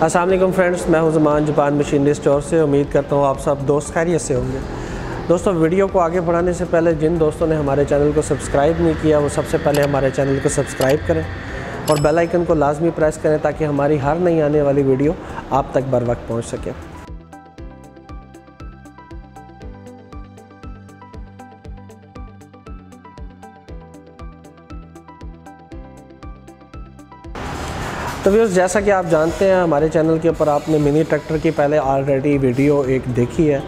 अस्सलाम वालेकुम फ्रेंड्स, मैं हूं ज़मान जापान मशीनरी स्टोर से। उम्मीद करता हूं आप सब दोस्त खैरियत से होंगे। दोस्तों, वीडियो को आगे बढ़ाने से पहले जिन दोस्तों ने हमारे चैनल को सब्सक्राइब नहीं किया वो सबसे पहले हमारे चैनल को सब्सक्राइब करें और बेल आइकन को लाजमी प्रेस करें ताकि हमारी हर नई आने वाली वीडियो आप तक बर वक्त पहुँच सके। तो व्यूअर्स, जैसा कि आप जानते हैं हमारे चैनल के ऊपर आपने मिनी ट्रैक्टर की पहले ऑलरेडी वीडियो एक देखी है।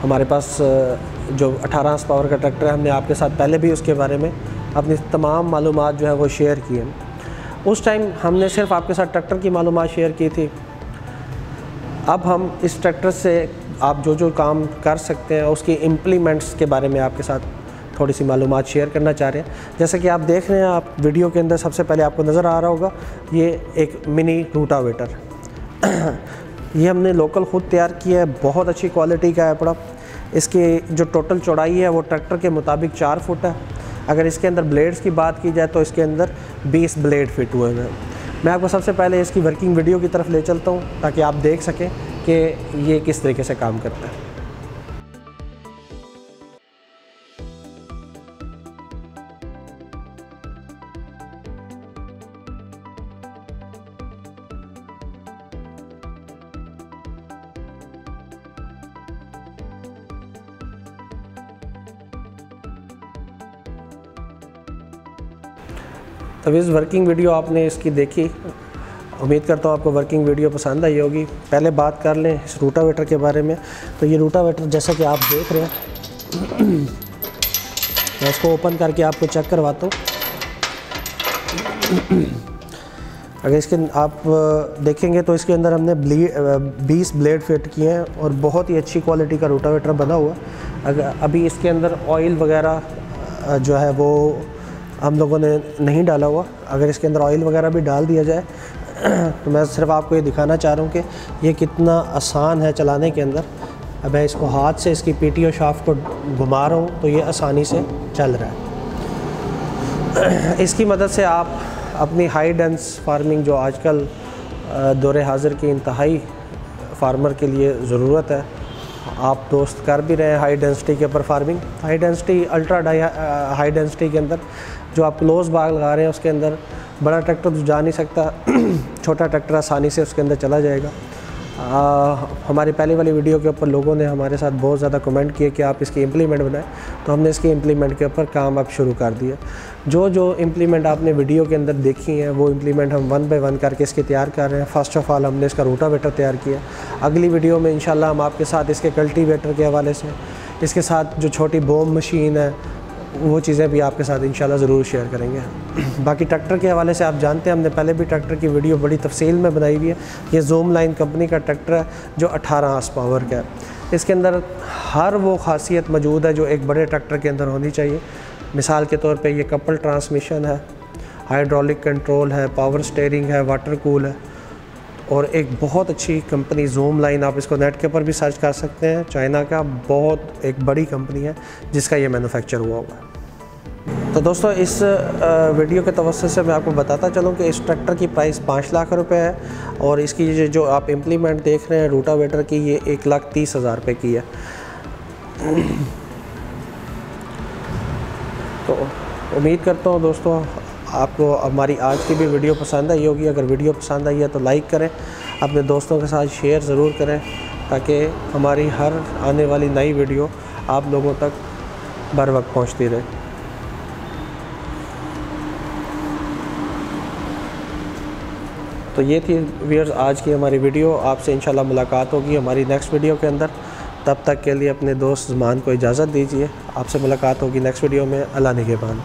हमारे पास जो 18 हॉर्स पावर का ट्रैक्टर है, हमने आपके साथ पहले भी उसके बारे में अपनी तमाम मालूमात जो है वो शेयर की हैं। उस टाइम हमने सिर्फ आपके साथ ट्रैक्टर की मालूमात शेयर की थी। अब हम इस ट्रैक्टर से आप जो जो काम कर सकते हैं उसकी इम्प्लीमेंट्स के बारे में आपके साथ थोड़ी सी मालूमात शेयर करना चाह रहे हैं। जैसे कि आप देख रहे हैं, आप वीडियो के अंदर सबसे पहले आपको नज़र आ रहा होगा ये एक मिनी रूटावेटर ये हमने लोकल ख़ुद तैयार किया है, बहुत अच्छी क्वालिटी का है प्रोडक्ट। इसकी जो टोटल चौड़ाई है वो ट्रैक्टर के मुताबिक 4 फुट है। अगर इसके अंदर ब्लेड्स की बात की जाए तो इसके अंदर 20 ब्लेड फिट हुए हैं। मैं आपको सबसे पहले इसकी वर्किंग वीडियो की तरफ ले चलता हूँ ताकि आप देख सकें कि ये किस तरीके से काम करता है। तो इस वर्किंग वीडियो आपने इसकी देखी, उम्मीद करता हूँ आपको वर्किंग वीडियो पसंद आई होगी। पहले बात कर लें इस रूटावेटर के बारे में। तो ये रूटावेटर जैसा कि आप देख रहे हैं, मैं इसको ओपन करके आपको चेक करवाता हूँ। अगर इसके आप देखेंगे तो इसके अंदर हमने 20 ब्लेड फिट किए हैं और बहुत ही अच्छी क्वालिटी का रूटावेटर बना हुआ है। अगर अभी इसके अंदर ऑयल वगैरह जो है वो हम लोगों ने नहीं डाला हुआ। अगर इसके अंदर ऑयल वगैरह भी डाल दिया जाए तो मैं सिर्फ आपको ये दिखाना चाह रहा हूँ कि ये कितना आसान है चलाने के अंदर। अब मैं इसको हाथ से इसकी पीटीओ शाफ्ट को घुमा रहा हूँ तो ये आसानी से चल रहा है। इसकी मदद से आप अपनी हाई डेंस फार्मिंग जो आजकल दौरे हाजिर की इंतहाई फार्मर के लिए ज़रूरत है, आप दोस्त कर भी रहे हैं हाई डेंसिटी के ऊपर farming. High density, ultra high density के अंदर जो आप क्लोज बाग लगा रहे हैं उसके अंदर बड़ा ट्रैक्टर तो जा नहीं सकता, छोटा ट्रैक्टर आसानी से उसके अंदर चला जाएगा। हमारी पहले वाली वीडियो के ऊपर लोगों ने हमारे साथ बहुत ज़्यादा कमेंट किए कि आप इसकी इम्प्लीमेंट बनाएं, तो हमने इसकी इम्प्लीमेंट के ऊपर काम अब शुरू कर दिया। जो जो इम्प्लीमेंट आपने वीडियो के अंदर देखी हैं वो इम्प्लीमेंट हम 1 बाय 1 करके इसके तैयार कर रहे हैं। फ़र्स्ट ऑफ़ ऑल हमने इसका रूटावेटर तैयार किया। अगली वीडियो में इंशाल्लाह हम आपके साथ इसके कल्टीवेटर के हवाले से, इसके साथ जो छोटी बोम मशीन है वो चीज़ें भी आपके साथ इंशाल्लाह ज़रूर शेयर करेंगे। बाकी ट्रैक्टर के हवाले से आप जानते हैं हमने पहले भी ट्रैक्टर की वीडियो बड़ी तफसील में बनाई हुई है। ये ज़ूम लाइन कंपनी का ट्रैक्टर है जो 18 हॉर्स पावर का है। इसके अंदर हर वो खासियत मौजूद है जो एक बड़े ट्रैक्टर के अंदर होनी चाहिए। मिसाल के तौर पे ये कपल ट्रांसमिशन है, हाइड्रोलिक कंट्रोल है, पावर स्टीयरिंग है, वाटर कूल है और एक बहुत अच्छी कंपनी ज़ूम लाइन, आप इसको नेट के ऊपर भी सर्च कर सकते हैं। चाइना का बहुत एक बड़ी कंपनी है जिसका ये मैन्युफैक्चर हुआ हुआ है। तो दोस्तों, इस वीडियो के तवज्जुह से मैं आपको बताता चलूँ कि इस ट्रैक्टर की प्राइस 5 लाख रुपए है और इसकी जो आप इम्प्लीमेंट देख रहे हैं रूटावेटर की, ये 1,30,000 रुपये की है। तो उम्मीद करता हूँ दोस्तों आपको हमारी आज की भी वीडियो पसंद आई होगी। अगर वीडियो पसंद आई है तो लाइक करें, अपने दोस्तों के साथ शेयर ज़रूर करें ताकि हमारी हर आने वाली नई वीडियो आप लोगों तक बर वक्त पहुँचती रहे। तो ये थी व्यूअर्स आज की हमारी वीडियो। आपसे इंशाल्लाह मुलाकात होगी हमारी नेक्स्ट वीडियो के अंदर। तब तक के लिए अपने दोस्त ज़मान को इजाज़त दीजिए। आपसे मुलाकात होगी नेक्स्ट वीडियो में। अल्लाह निगहबान।